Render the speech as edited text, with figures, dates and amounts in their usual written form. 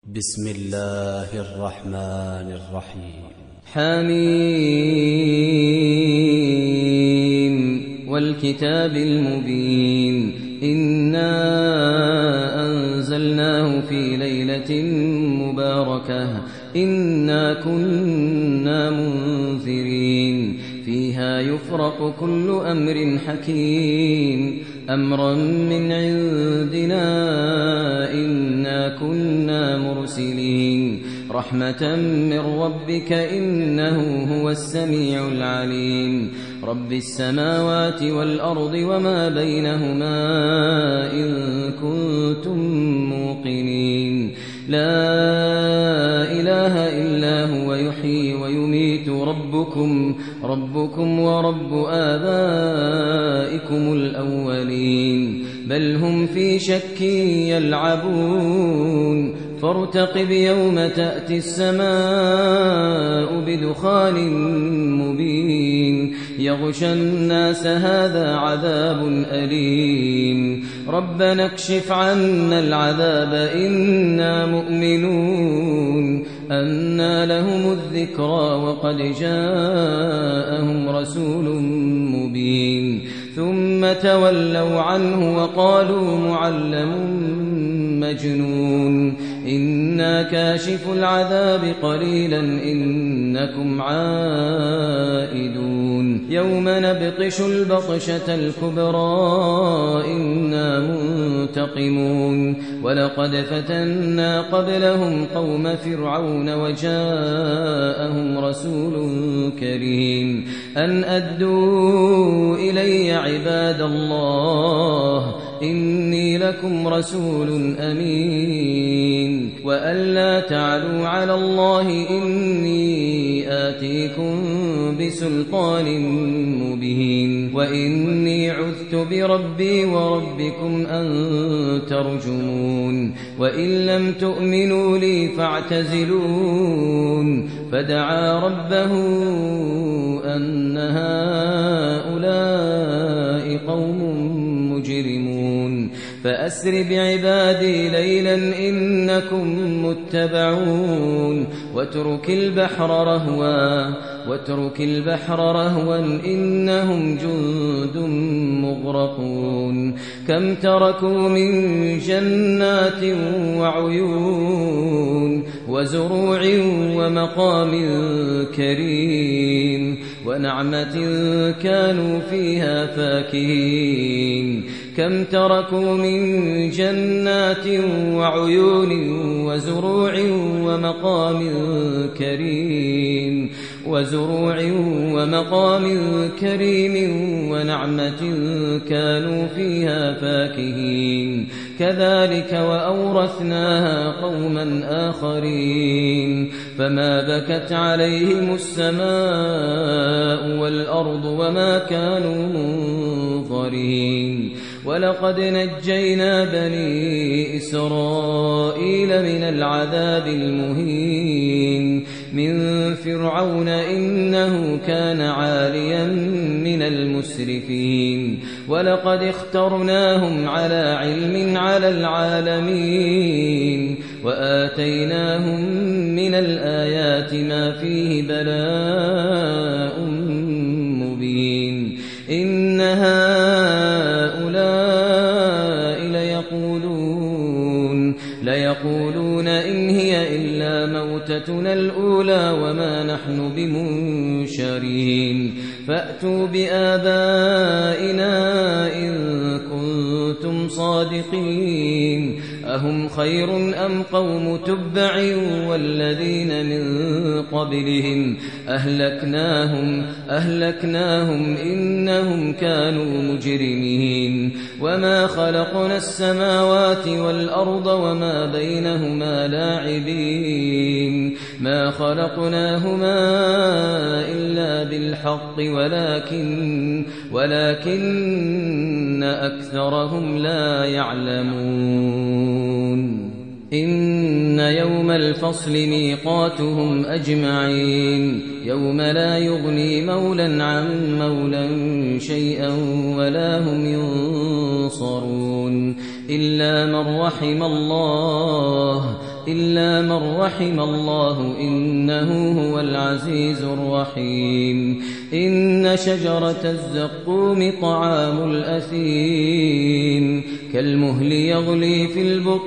بسم الله الرحمن الرحيم. حميم والكتاب المبين إنا أنزلناه في ليلة مباركة إنا كنا منذرين فيها يفرق كل أمر حكيم أمرا من عندنا إنا كنا مرسلين رحمة من ربك إنه هو السميع العليم رب السماوات والأرض وما بينهما إن كنتم موقنين لا إله إلا هو يحيي ويميت ربكم ورب آبائكم الأولين بل هم في شك يلعبون فارتقب يوم تأتي السماء بدخان مبين يغشى الناس هذا عذاب أليم ربنا اكشف عنا العذاب إنا مؤمنون أنى لهم الذكرى وقد جاءهم رسول مبين ثم تولوا عنه وقالوا معلم مجنون إنا كاشف العذاب قليلا إنكم عائدون يوم نبطش البطشة الكبرى إنا منتقمون ولقد فتنا قبلهم قوم فرعون وجاءهم رسول كريم أن أدوا إلي عباد الله إني لكم رسول أمين وأن لا تعلوا على الله إني آتيكم بسلطان مبين وإني عذت بربي وربكم أن ترجمون وإن لم تؤمنوا لي فاعتزلون فدعا ربه أن هؤلاء قوم مجرمون فأسر بعبادي ليلا إنكم متبعون واترك البحر رهوا إنهم جند مغرقون كم تركوا من جنات وعيون وزروع ومقام كريم ونعمة كانوا فيها فاكهين كم تركوا من جنات وعيون وزروع ومقام كريم ونعمة كانوا فيها فاكهين كذلك وأورثناها قوما آخرين فما بكت عليهم السماء والأرض وما كانوا منظرين ولقد نجينا بني إسرائيل من العذاب المهين من فرعون إنه كان عاليا من المسرفين ولقد اخترناهم على علم على العالمين وآتيناهم من الآيات ما فيه بلاء مبين إن هؤلاء ليقولون إن هي إلا موتتنا الأولى وما نحن بمنشرين فأتوا بآبائنا إن كنتم صادقين أهم خير أم قوم تبع والذين من قبلهم أهلكناهم إنهم كانوا مجرمين وما خلقنا السماوات والأرض وما بينهما لاعبين ما خلقناهما إلا بالحق ولكن أكثرهم لا يعلمون إن يوم الفصل ميقاتهم أجمعين يوم لا يغني مولا عن مولا شيئا ولا هم ينصرون إلا من رحم الله إلا من رحم الله إنه هو العزيز الرحيم إن شجرة الزقوم طعام الأثيم كالمهل يغلي في البطون